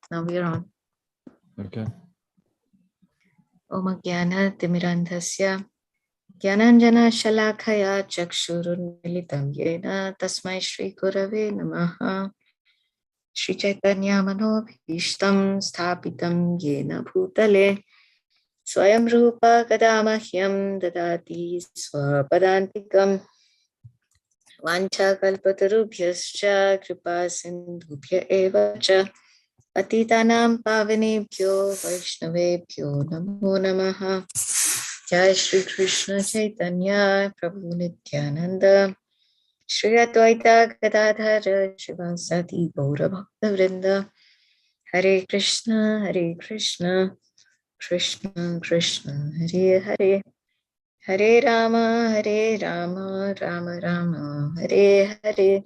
Now we are on. Okay. Om Jnana Timirandhasya Jnananjana Shalakaya Chakshurunmilitam Yena Tasmai Shri Gurave Namaha Shri Chaitanya Manobhishtam Sthapitam Yena Bhutale Swayam Rupa Kadamahyam Dadati Swapadantikam Vancha Kalpatarubhyascha Kripa Sindhubhya Eva Cha Patitanam Pavanebhyo Vaishnavebhyo Namo Namaha Jai Shri Krishna Chaitanya Prabhu Nityananda Shri Advaita Gadadhara Shivasati Gaura Bhakta Vrinda Hare Krishna Krishna Krishna Hare Hare Hare Rama Rama Rama Hare Hare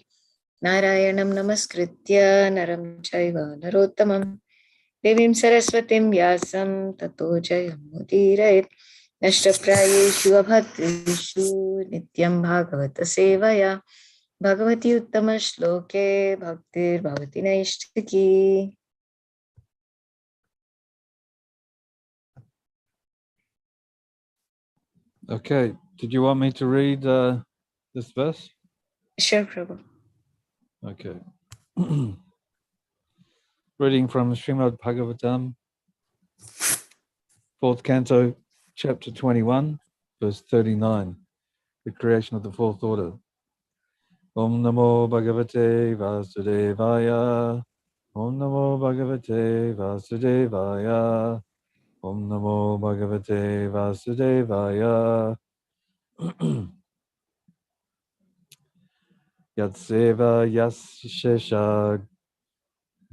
Narayanam Namaskritya Naram Chaiva Narottamam Devim Saraswatim Vyasam Tato Jayam Mudirayet Nashtaprayeshu abhakteshu Nityam Bhagavata Sevaya Bhagavati Uttama Shloke Bhaktir Bhavati Naishtaki. Okay. Did you want me to read this verse? Sure, Prabhu. Okay. Reading from Srimad Bhagavatam, 4th Canto, Chapter 21, verse 39, the creation of the fourth order. Om Namo Bhagavate Vasudevaya. Om Namo Bhagavate Vasudevaya. Om Namo Bhagavate Vasudevaya. Yatseva Yassesha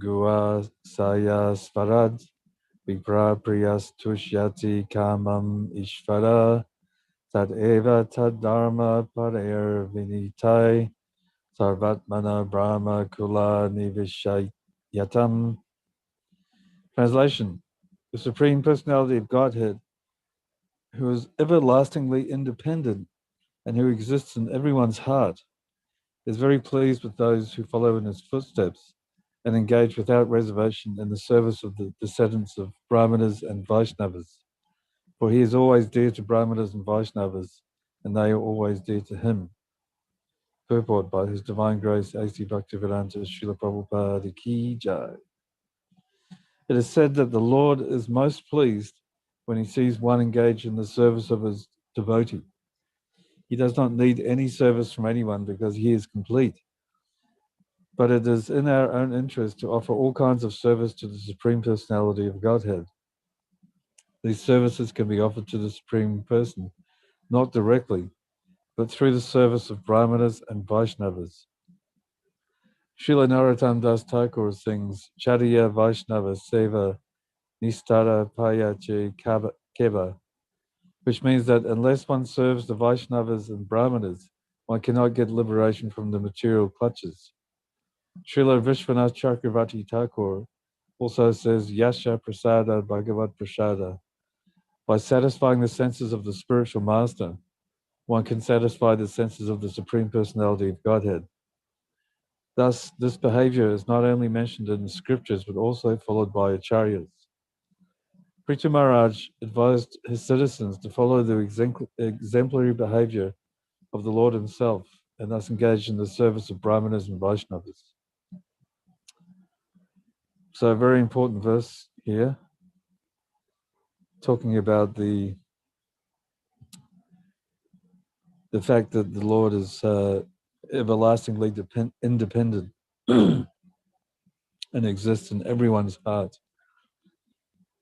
Gua Sayas Farad Vipra Priyas Tushyati Kamam Ishvara Tad Eva Tad Dharma Parayer Vinitai Sarvatmana Brahma Kula Nivishayatam. Translation: the Supreme Personality of Godhead, who is everlastingly independent and who exists in everyone's heart, is very pleased with those who follow in his footsteps and engage without reservation in the service of the descendants of Brahmanas and Vaishnavas. For he is always dear to Brahmanas and Vaishnavas, and they are always dear to him. Purport by His Divine Grace A.C. Bhaktivedanta Srila Prabhupada Ki Jai. It is said that the Lord is most pleased when he sees one engaged in the service of his devotee. He does not need any service from anyone because he is complete. But it is in our own interest to offer all kinds of service to the Supreme Personality of Godhead. These services can be offered to the Supreme Person, not directly, but through the service of Brahmanas and Vaishnavas. Srila Narottam Das Thakur sings Chariya Vaishnava Seva Nistara Payache Keva, which means that unless one serves the Vaishnavas and Brahmanas, one cannot get liberation from the material clutches. Srila Vishwanath Chakravarti Thakur also says Yasha Prasada Bhagavat Prasada. By satisfying the senses of the spiritual master, one can satisfy the senses of the Supreme Personality of Godhead. Thus, this behavior is not only mentioned in the scriptures, but also followed by acharyas. Prithu Maharaj advised his citizens to follow the exemplary behavior of the Lord himself, and thus engage in the service of Brahmanas and Vaishnavas. So a very important verse here, talking about the fact that the Lord is everlastingly independent and exists in everyone's heart,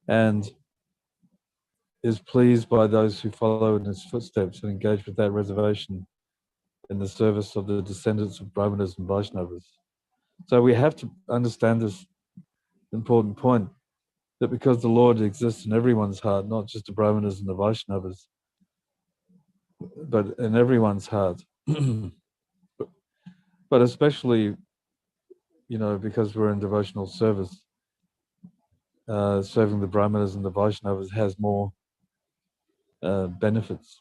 and is pleased by those who follow in his footsteps and engage without reservation in the service of the descendants of Brahmanas and Vaishnavas. So we have to understand this important point, that because the Lord exists in everyone's heart, not just the Brahmanas and the Vaishnavas, but in everyone's heart, but especially, because we're in devotional service, serving the Brahmanas and the Vaishnavas has more benefits.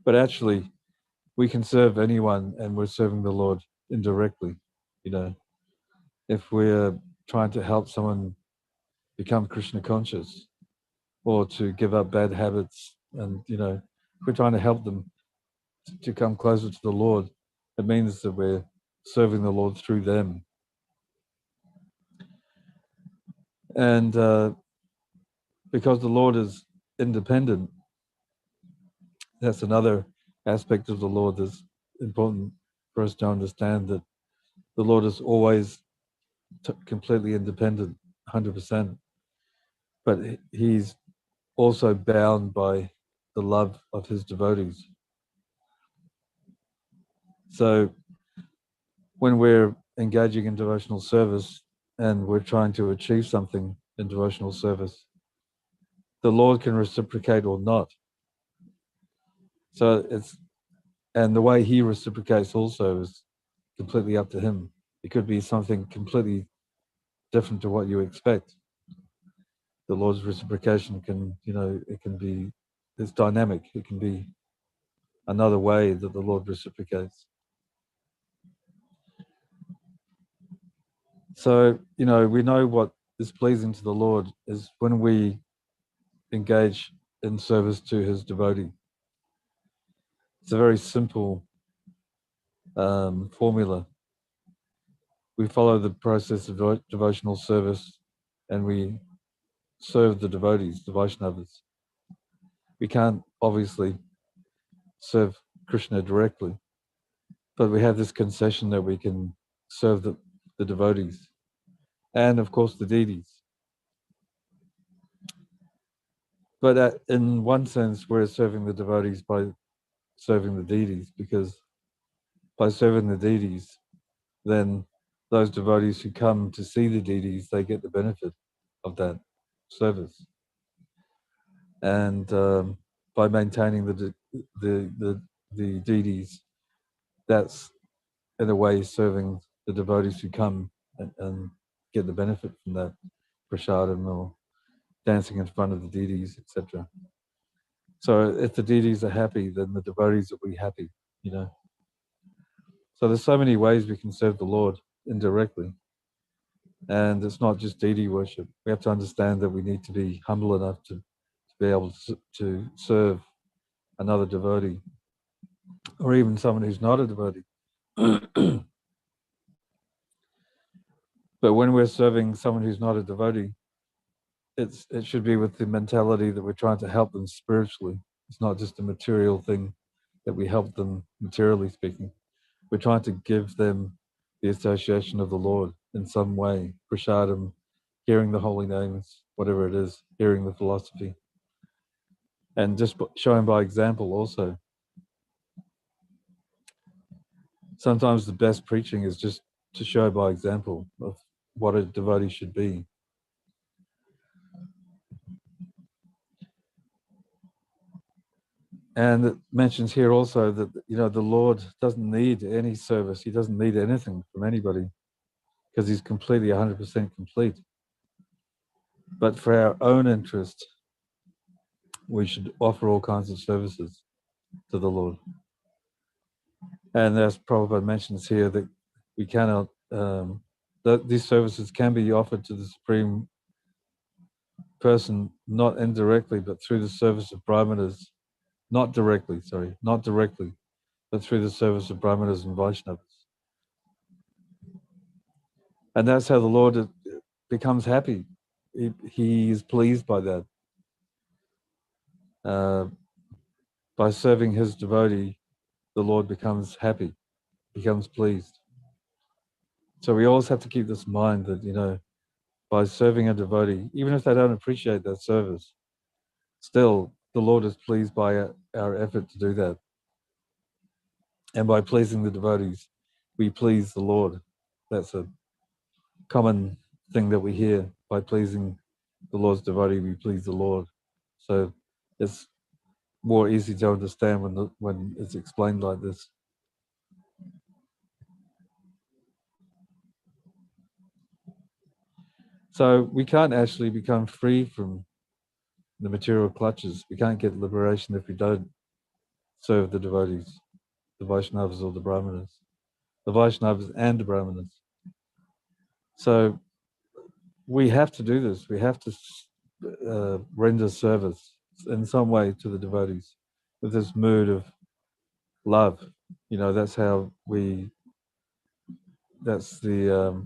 But actually, we can serve anyone and we're serving the Lord indirectly. If we're trying to help someone become Krishna conscious or to give up bad habits. And, if we're trying to help them to come closer to the Lord, it means that we're serving the Lord through them. And because the Lord is independent, that's another aspect of the Lord that's important for us to understand, that the Lord is always completely independent, 100%. But he's also bound by the love of his devotees. So when we're engaging in devotional service and we're trying to achieve something in devotional service, the Lord can reciprocate or not. So and the way he reciprocates also is completely up to him. It could be something completely different to what you expect. The Lord's reciprocation can, it's dynamic. It can be another way that the Lord reciprocates. So, we know what is pleasing to the Lord is when we engage in service to his devotee. It's a very simple formula. We follow the process of devotional service and we serve the devotees, the Vaishnavas. We can't obviously serve Krishna directly, but we have this concession that we can serve the devotees and, of course, the deities. But in one sense, we're serving the devotees by serving the deities, because by serving the deities, then those devotees who come to see the deities, they get the benefit of that service. And by maintaining the deities, that's in a way serving the devotees who come and get the benefit from that prasadam or dancing in front of the deities, etc. So if the deities are happy, then the devotees will be happy, So there's so many ways we can serve the Lord indirectly. And it's not just deity worship. We have to understand that we need to be humble enough to be able to serve another devotee, or even someone who's not a devotee. But when we're serving someone who's not a devotee, it should be with the mentality that we're trying to help them spiritually. It's not just a material thing that we help them materially speaking. We're trying to give them the association of the Lord in some way, prasadam, hearing the holy names, whatever it is, hearing the philosophy, and just showing by example also. Sometimes the best preaching is just to show by example of what a devotee should be. And it mentions here also that, the Lord doesn't need any service. He doesn't need anything from anybody because he's completely 100% complete. But for our own interest, we should offer all kinds of services to the Lord. And as Prabhupada mentions here, that we cannot, that these services can be offered to the Supreme Person, not indirectly, but through the service of Brahmanas. Not directly, but through the service of Brahmanas and Vaishnavas. And that's how the Lord becomes happy. He is pleased by that. By serving his devotee, the Lord becomes happy, becomes pleased. So we always have to keep this in mind that, by serving a devotee, even if they don't appreciate that service, still the Lord is pleased by our effort to do that. And by pleasing the devotees, we please the Lord. That's a common thing that we hear. By pleasing the Lord's devotee, we please the Lord. So it's more easy to understand when it's explained like this. So we can't actually become free from the material clutches. We can't get liberation if we don't serve the devotees, the Vaishnavas or the Brahmanas, the Vaishnavas and the Brahmanas. So we have to do this. We have to render service in some way to the devotees with this mood of love. That's how we. That's the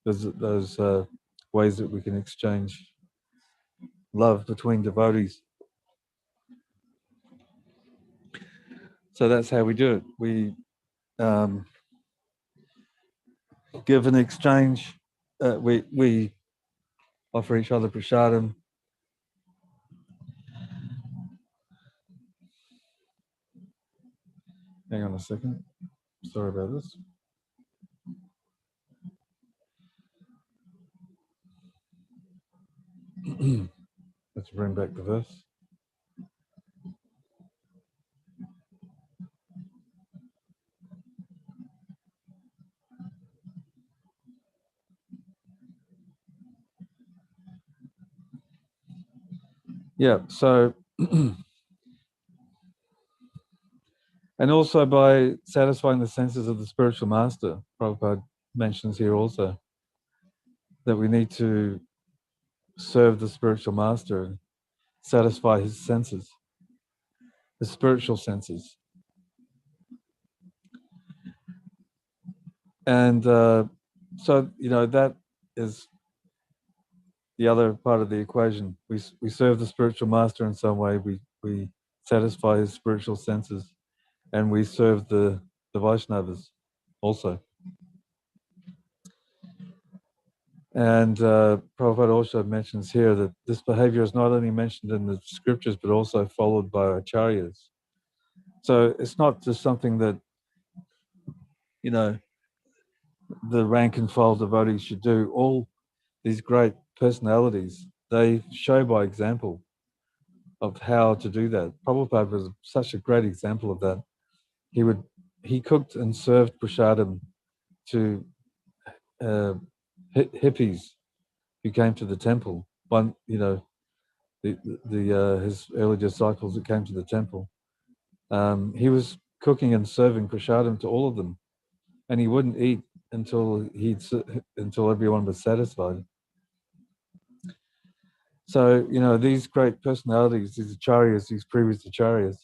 those ways that we can exchange love between devotees. So that's how we do it. We give and exchange. We offer each other prasadam. Hang on a second. Sorry about this. Let's bring back the verse. Yeah, so, and also by satisfying the senses of the spiritual master, Prabhupada mentions here also that we need to serve the spiritual master and satisfy his senses, the spiritual senses. And so, that is the other part of the equation. We serve the spiritual master in some way. We satisfy his spiritual senses, and we serve the Vaishnavas also. And Prabhupada also mentions here that this behavior is not only mentioned in the scriptures, but also followed by acharyas. So it's not just something that, the rank and file devotees should do. All these great personalities, they show by example of how to do that. Prabhupada was such a great example of that. He cooked and served prasadam to hippies who came to the temple. One, his early disciples that came to the temple. He was cooking and serving prasadam to all of them, and he wouldn't eat until everyone was satisfied. So these great personalities, these acharyas, these previous acharyas,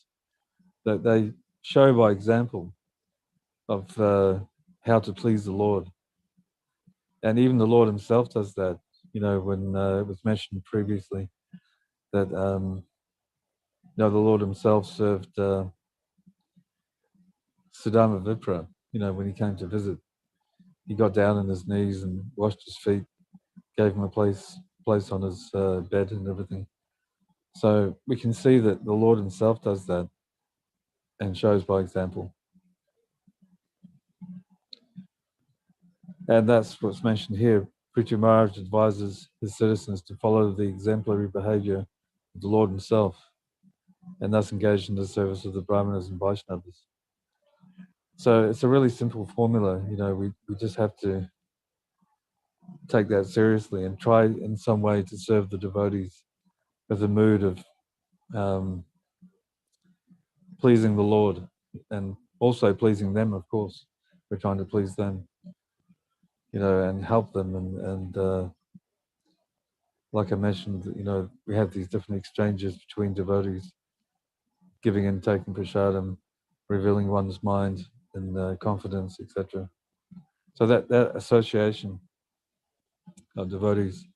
that they show by example of how to please the Lord, and even the Lord Himself does that. When it was mentioned previously that the Lord Himself served Sudama Vipra. When he came to visit, he got down on his knees and washed his feet, gave him a place on his bed and everything. So we can see that the Lord Himself does that and shows by example. And that's what's mentioned here. Prithu Maharaj advises his citizens to follow the exemplary behavior of the Lord Himself, and thus engage in the service of the Brahmanas and Vaishnavas. So it's a really simple formula. We just have to take that seriously and try in some way to serve the devotees with a mood of pleasing the Lord, and also pleasing them, of course. We're trying to please them, and help them. And like I mentioned, we have these different exchanges between devotees, giving and taking prasadam, revealing one's mind in confidence, etc. So that association of devotees,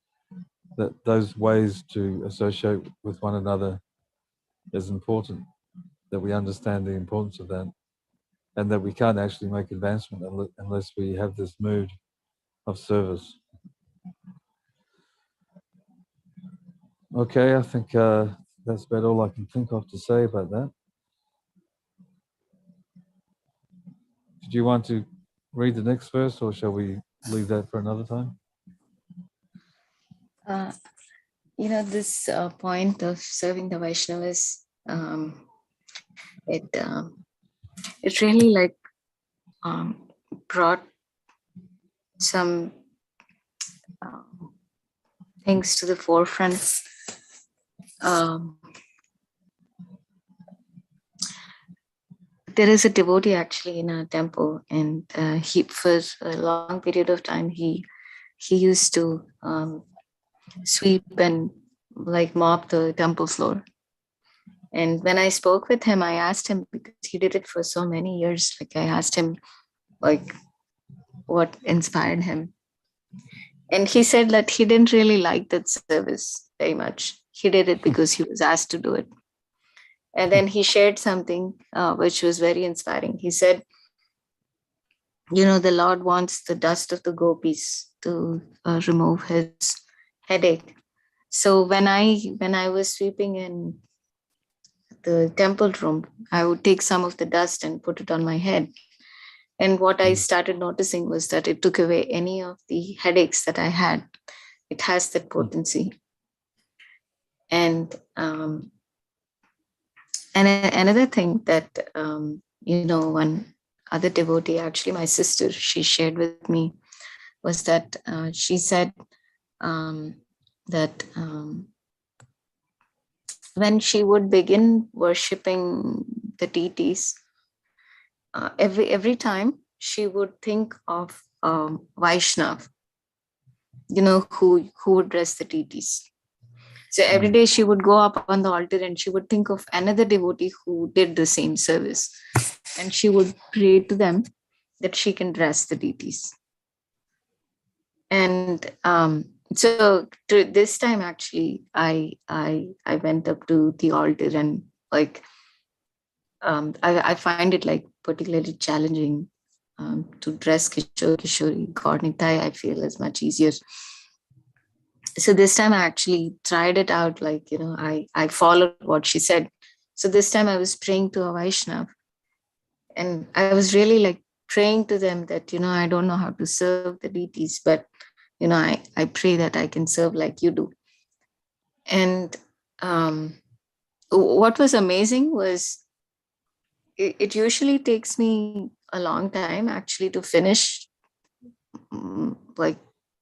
that those ways to associate with one another is important, that we understand the importance of that, and that we can't actually make advancement unless we have this mood of service. Okay, I think that's about all I can think of to say about that. Did you want to read the next verse, or shall we leave that for another time? This point of serving the Vaishnavas, it really brought some things to the forefront. There is a devotee actually in our temple, and he, for a long period of time, he used to sweep and like mop the temple floor. And when I spoke with him, I asked him, because he did it for so many years, like I asked him like what inspired him. And he said that he didn't really like that service very much. He did it because he was asked to do it. And then he shared something which was very inspiring. He said, the Lord wants the dust of the gopis to remove his headache. So when I was sweeping in the temple room, I would take some of the dust and put it on my head. And what I started noticing was that it took away any of the headaches that I had. It has that potency. And another thing that one other devotee, actually my sister, she shared with me was that she said that when she would begin worshipping the deities, every time she would think of Vaishnav, who would dress the deities. So every day she would go up on the altar and she would think of another devotee who did the same service, and she would pray to them that she can dress the deities. And so this time, actually, I went up to the altar, and like I find it like particularly challenging to dress Kishori. God Nitai, I feel is much easier. So this time I actually tried it out, like, I followed what she said. So this time I was praying to a Vaishnav, and I was really like praying to them that, I don't know how to serve the deities, but, I pray that I can serve like you do. And what was amazing was it usually takes me a long time actually to finish like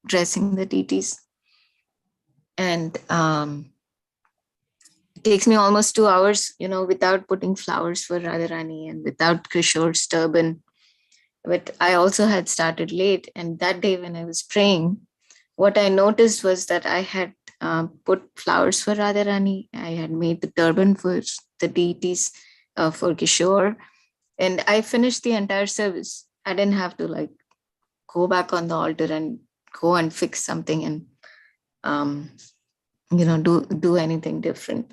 dressing the deities. And it takes me almost 2 hours, without putting flowers for Radharani and without Kishore's turban. But I also had started late. And that day when I was praying, what I noticed was that I had put flowers for Radharani. I had made the turban for the deities, for Kishore. And I finished the entire service. I didn't have to like go back on the altar and go and fix something and do anything different.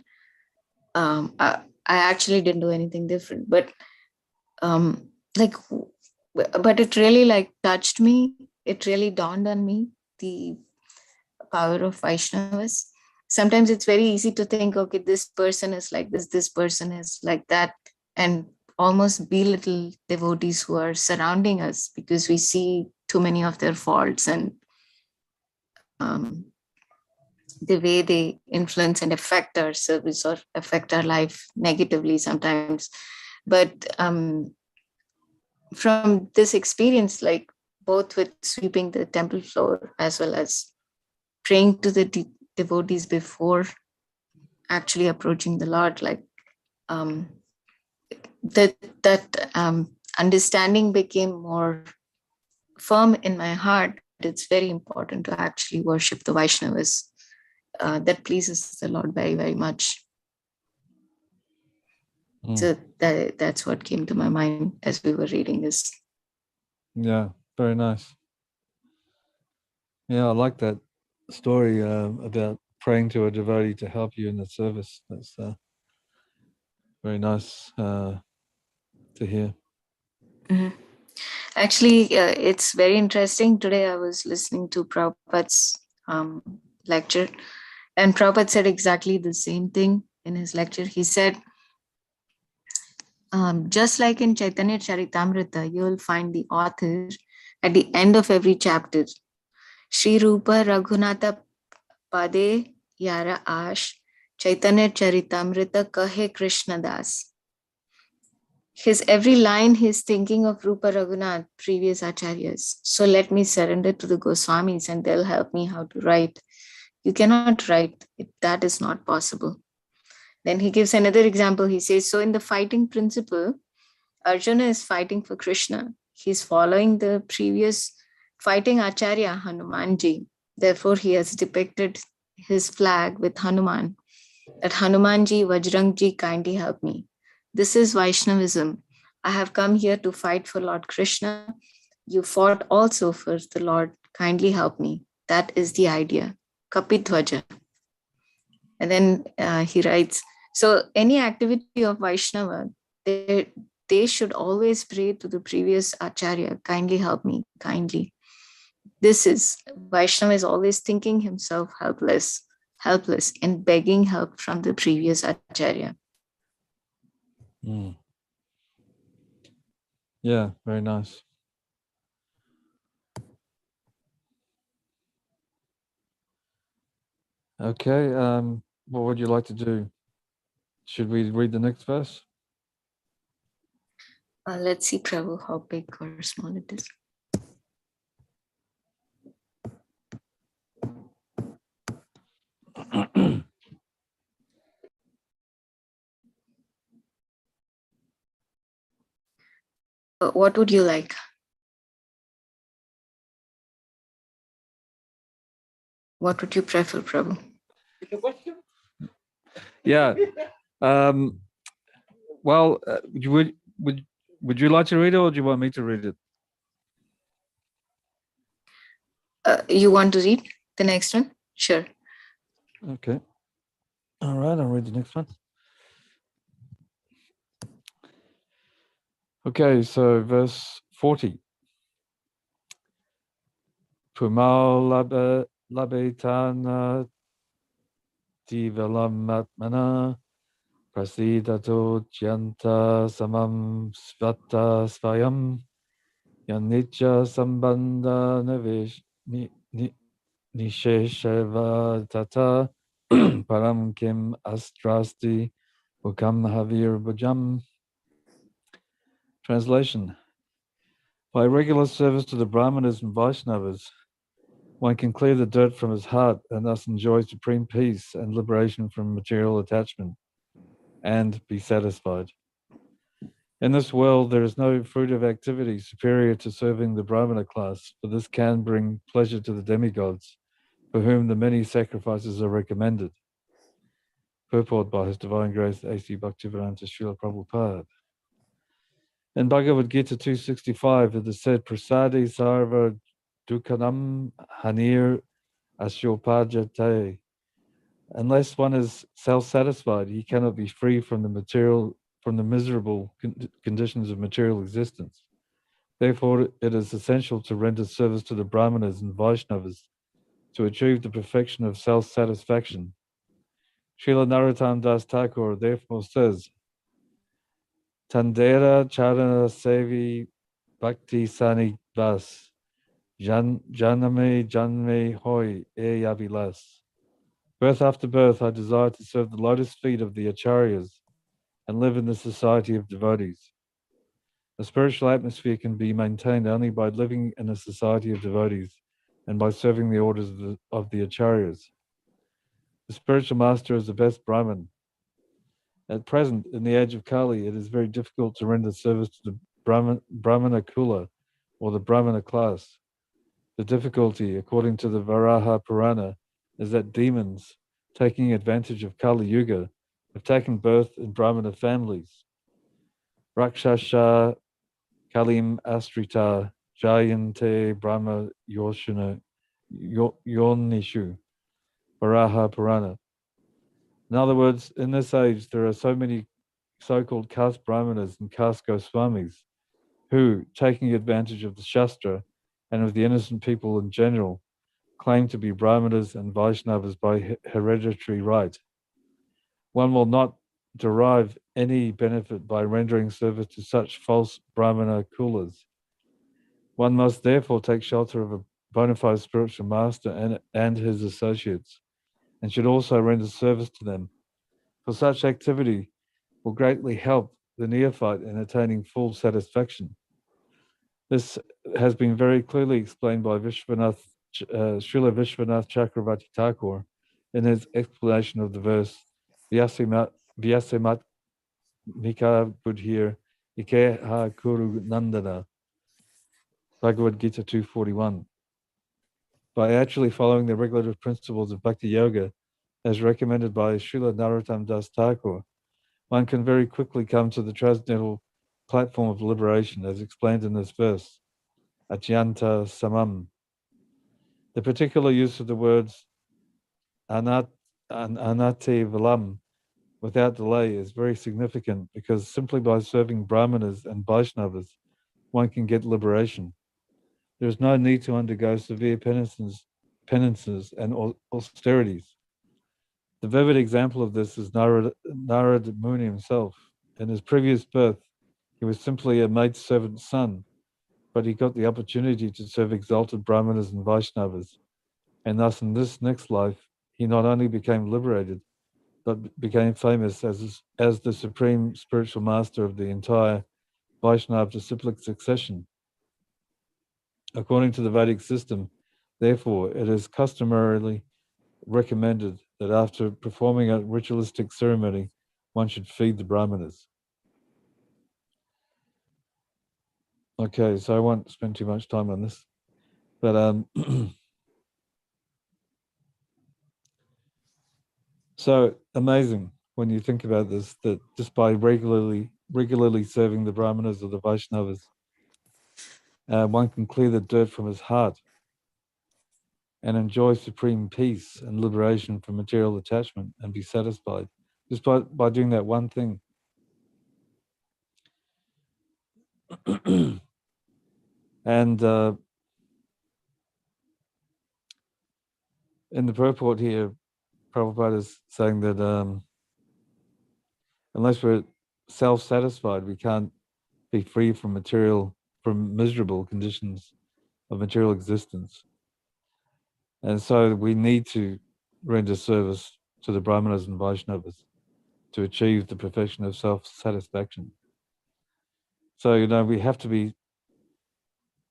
I actually didn't do anything different, but but it really like touched me. It really dawned on me the power of Vaishnavas. Sometimes it's very easy to think, okay, this person is like this person is like that, and almost belittle devotees who are surrounding us because we see too many of their faults and the way they influence and affect our service or affect our life negatively sometimes. But from this experience, like both with sweeping the temple floor as well as praying to the devotees before actually approaching the Lord, like that understanding became more firm in my heart. It's very important to actually worship the Vaishnavas. That pleases the Lord very, very much. So that's what came to my mind as we were reading this. Yeah, very nice. Yeah, I like that story about praying to a devotee to help you in the service. That's very nice to hear. Mm-hmm. Actually, it's very interesting. Today I was listening to Prabhupada's lecture, and Prabhupada said exactly the same thing in his lecture. He said, just like in Chaitanya Charitamrita, you will find the author at the end of every chapter. Sri Rupa Raghunatha Pade Yara Ash Chaitanya Charitamrita Kahe Krishna Das. His every line, he's thinking of Rupa Raghunath, previous acharyas. So let me surrender to the Goswamis and they'll help me how to write. You cannot write. That is not possible. Then he gives another example. He says, so in the fighting principle, Arjuna is fighting for Krishna. He's following the previous fighting acharya, Hanumanji. Therefore, he has depicted his flag with Hanuman, that Hanumanji, Vajrangji, kindly help me. This is Vaishnavism. I have come here to fight for Lord Krishna. You fought also for the Lord, kindly help me. That is the idea. Kapidwaja. And then he writes, so any activity of Vaishnava, they should always pray to the previous Acharya, kindly help me, kindly. This is, Vaishnava is always thinking himself helpless and begging help from the previous Acharya. Mm. Yeah, very nice. Okay, what would you like to do? Should we read the next verse? Let's see, Prabhu, how big or small it is. What would you like? What would you prefer, Prabhu? Yeah. Well, would you like to read it, or do you want me to read it? You want to read the next one? Sure. Okay. All right, I'll read the next one. Okay, so verse 40. Pumal labetana divalamatmana prasidato janta samam svata svayam yanitya sambandha nisheshava tata param kim astrasti ukam havir bhujam. Translation. By regular service to the Brahmanas and Vaishnavas, one can clear the dirt from his heart and thus enjoy supreme peace and liberation from material attachment and be satisfied. In this world, there is no fruitive activity superior to serving the Brahmana class, for this can bring pleasure to the demigods, for whom the many sacrifices are recommended. Purport by His Divine Grace A.C. Bhaktivedanta Srila Prabhupada. In Bhagavad Gita 265, it is said, Prasadi sarva dukhanam hanir asyopajate. Unless one is self-satisfied, he cannot be free from the miserable conditions of material existence. Therefore, it is essential to render service to the Brahmanas and Vaishnavas to achieve the perfection of self-satisfaction. Srila Narottam Das Thakur therefore says, Tandera charana sevi bhakti sani vas janame janme hoy e yavilas. Birth after birth, I desire to serve the lotus feet of the acharyas and live in the society of devotees. A spiritual atmosphere can be maintained only by living in a society of devotees and by serving the orders of the acharyas. The spiritual master is the best Brahmin. At present, in the age of Kali, it is very difficult to render service to the Brahmana Kula or the Brahmana class. The difficulty, according to the Varaha Purana, is that demons, taking advantage of Kali Yuga, have taken birth in Brahmana families. Rakshasha Kalim Astrita Jayante Brahma Yonishu, Varaha Purana. In other words, in this age, there are so many so-called caste Brahmanas and caste Goswamis who, taking advantage of the Shastra and of the innocent people in general, claim to be Brahmanas and Vaishnavas by hereditary right. One will not derive any benefit by rendering service to such false Brahmana kulas. One must therefore take shelter of a bona fide spiritual master and his associates, and should also render service to them, for such activity will greatly help the neophyte in attaining full satisfaction. This has been very clearly explained by Srila Vishwanath Chakravarti Thakur in his explanation of the verse Vyasamat Mika Budhir Ikeha Kuru Nandana, Bhagavad Gita 241. by actually following the regulative principles of Bhakti Yoga, as recommended by Srila Narottam Das Thakur, one can very quickly come to the transcendental platform of liberation, as explained in this verse, Atyanta Samam. The particular use of the words anate valam, without delay, is very significant because simply by serving Brahmanas and Vaishnavas, one can get liberation. There is no need to undergo severe penances and austerities. The vivid example of this is Narad Muni himself. In his previous birth, he was simply a maidservant's son, but he got the opportunity to serve exalted Brahmanas and Vaishnavas. And thus, in this next life, he not only became liberated, but became famous as the supreme spiritual master of the entire Vaishnava disciplic succession. According to the Vedic system, therefore, it is customarily recommended that after performing a ritualistic ceremony, one should feed the Brahmanas. Okay, so I won't spend too much time on this, but so amazing when you think about this, that just by regularly serving the Brahmanas or the Vaishnavas, one can clear the dirt from his heart and enjoy supreme peace and liberation from material attachment and be satisfied just by doing that one thing. And in the purport here, Prabhupada is saying that unless we're self-satisfied, we can't be free from miserable conditions of material existence. And so we need to render service to the Brahmanas and Vaishnavas to achieve the perfection of self-satisfaction. So, we have to be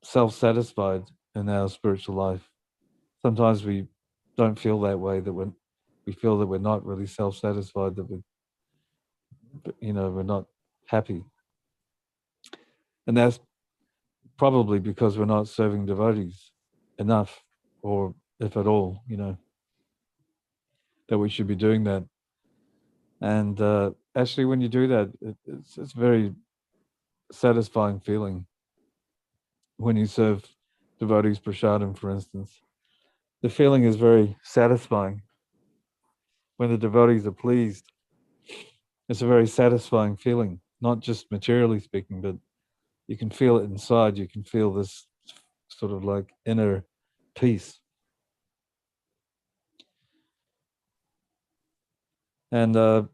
self-satisfied in our spiritual life. Sometimes we don't feel that way, that we feel that we're not really self-satisfied, that we're not happy. And that's probably because we're not serving devotees enough, or if at all, that we should be doing that. And actually, when you do that, it's a very satisfying feeling. When you serve devotees prasadam, for instance, the feeling is very satisfying. When the devotees are pleased, it's a very satisfying feeling, not just materially speaking, but you can feel it inside. You can feel this sort of like inner peace. And so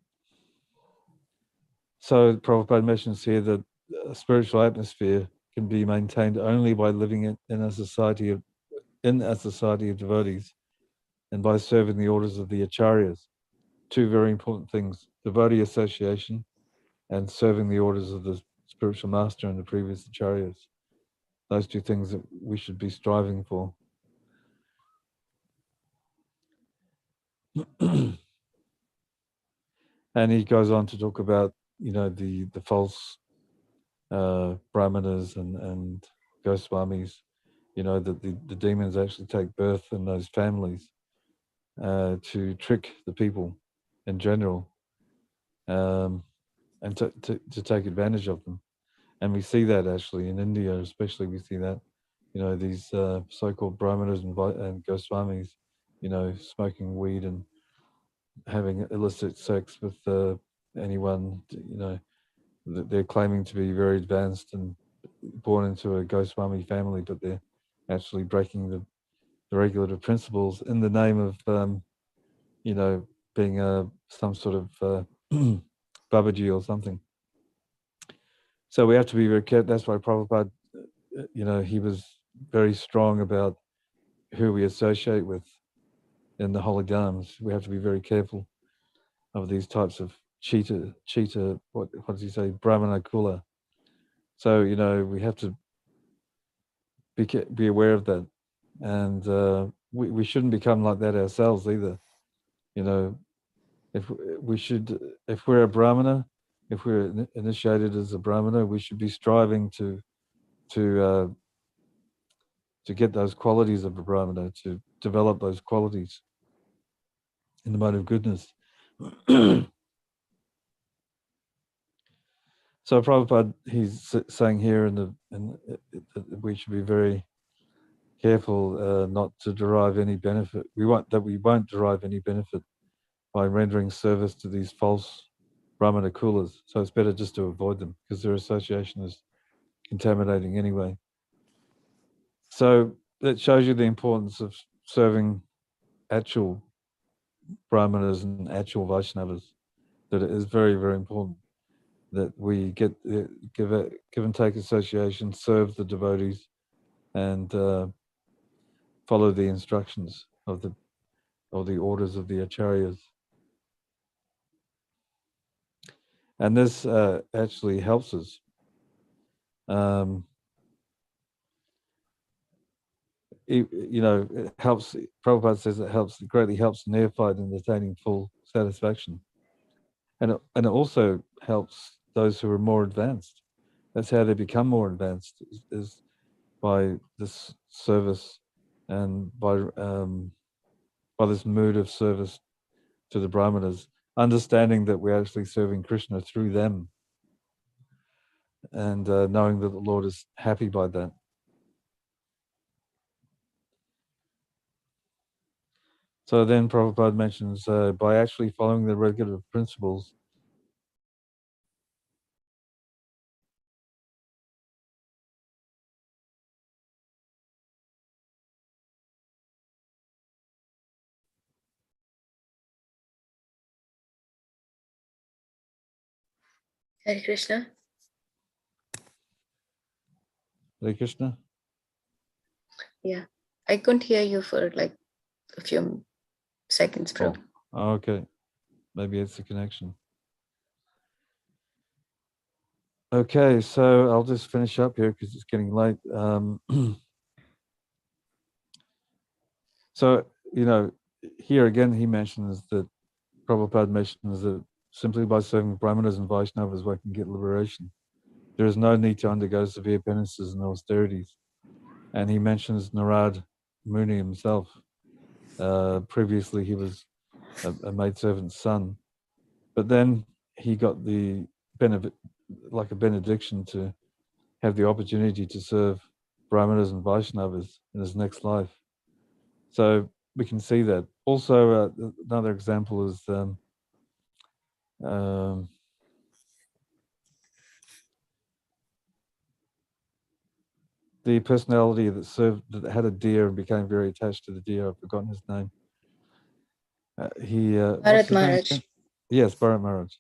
Prabhupada mentions here that a spiritual atmosphere can be maintained only by living in a society of devotees and by serving the orders of the acharyas. Two very important things: devotee association and serving the orders of the spiritual master and the previous acharyas. Those two things that we should be striving for. And he goes on to talk about, the false brahmanas and Goswamis, that the demons actually take birth in those families to trick the people in general, and to take advantage of them. And we see that actually in India, especially we see that, these so-called brahmanas and Goswamis, smoking weed and having illicit sex with anyone, they're claiming to be very advanced and born into a Goswami family, but they're actually breaking the regulative principles in the name of, being some sort of Babaji or something. So we have to be very careful. That's why Prabhupada, he was very strong about who we associate with in the holy dharmas. We have to be very careful of these types of cheetah, what does he say, Brahmana Kula. So, we have to be aware of that. And we shouldn't become like that ourselves either. If we're a Brahmana, if we're initiated as a Brahmana, we should be striving to to get those qualities of a Brahmana, to develop those qualities in the mode of goodness. So Prabhupada, he's saying here that we should be very careful not to derive any benefit. We won't derive any benefit by rendering service to these false Brahmana kulas. So it's better just to avoid them because their association is contaminating anyway. So that shows you the importance of serving actual Brahmanas and actual Vaishnavas, that it is very, very important that we get give and take association, serve the devotees, and follow the instructions of the orders of the acharyas. And this actually helps us. It helps. Prabhupada says it greatly helps neophyte in attaining full satisfaction, and it also helps those who are more advanced. That's how they become more advanced, is by this service and by this mood of service to the Brahmanas, understanding that we're actually serving Krishna through them, and knowing that the Lord is happy by that. So then Prabhupada mentions by actually following the regulative principles, Hare Krishna. Hare Krishna. Yeah, I couldn't hear you for like a few seconds, bro. Oh, okay. Maybe it's the connection. Okay, so I'll just finish up here because it's getting late. So, here again, he mentions that, Prabhupada mentions that simply by serving Brahmanas and Vaishnavas, one can get liberation. There is no need to undergo severe penances and austerities. And he mentions Narad Muni himself. Previously, he was a maidservant's son, but then he got the benefit, like a benediction, to have the opportunity to serve Brahmanas and Vaishnavas in his next life. So we can see that. Also, another example is the personality that had a deer and became very attached to the deer. I've forgotten his name. Bharat Maharaj. Yes, Bharat Maharaj.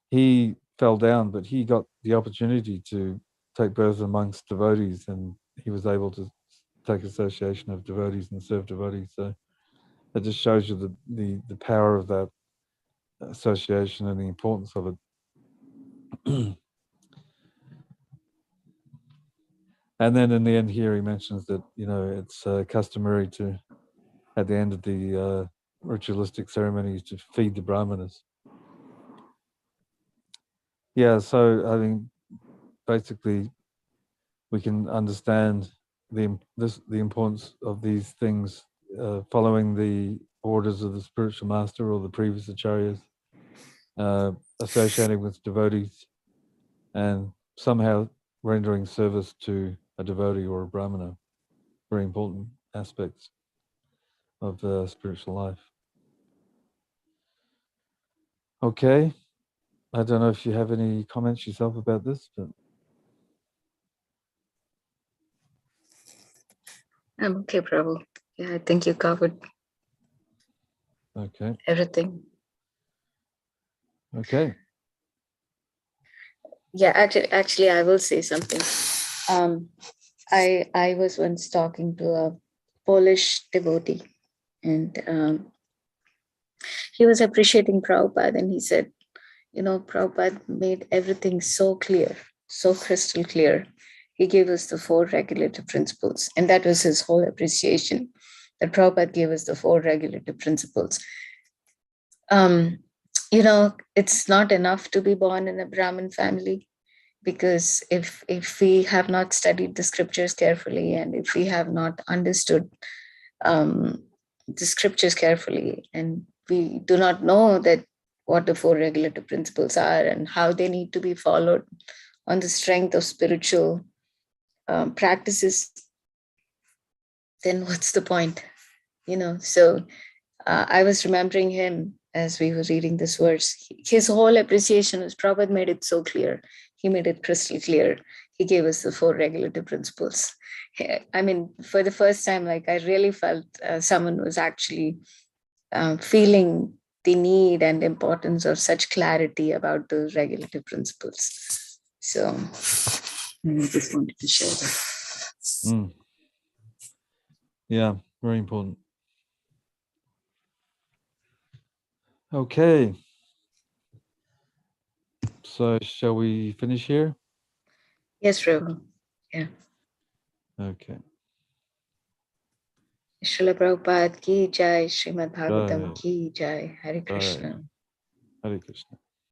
He fell down, but he got the opportunity to take birth amongst devotees, and he was able to take association of devotees and serve devotees. So it just shows you the power of that association and the importance of it. And then in the end here, he mentions that, it's customary to, at the end of the ritualistic ceremonies, to feed the Brahmanas. Yeah, so I think basically we can understand the importance of these things, following the orders of the spiritual master or the previous acharyas, associating with devotees, and somehow rendering service to a devotee or a Brahmana. Very important aspects of spiritual life. Okay, I don't know if you have any comments yourself about this, but I'm okay, Prabhu. Yeah, I think you covered everything. Okay. Yeah, actually, I will say something. I was once talking to a Polish devotee, and he was appreciating Prabhupada, and he said, Prabhupada made everything so clear, so crystal clear. He gave us the 4 regulative principles, and that was his whole appreciation, that Prabhupada gave us the 4 regulative principles. It's not enough to be born in a Brahmin family. because if we have not studied the scriptures carefully, and if we have not understood the scriptures carefully, and we do not know that what the four regulative principles are and how they need to be followed on the strength of spiritual practices, then what's the point? So I was remembering him as we were reading this verse. His whole appreciation was Prabhupada made it so clear. He made it crystal clear. He gave us the four regulative principles. I mean, for the first time, like I really felt someone was actually feeling the need and importance of such clarity about the regulative principles. So I just wanted to share that. Mm. Yeah, very important. Okay. So shall we finish here? Yes, Prabhu. Yeah. Okay. Srila Prabhupada ki jai, Srimad Bhagavatam Jai, ki jai, Hare jai. Krishna. Hare Krishna.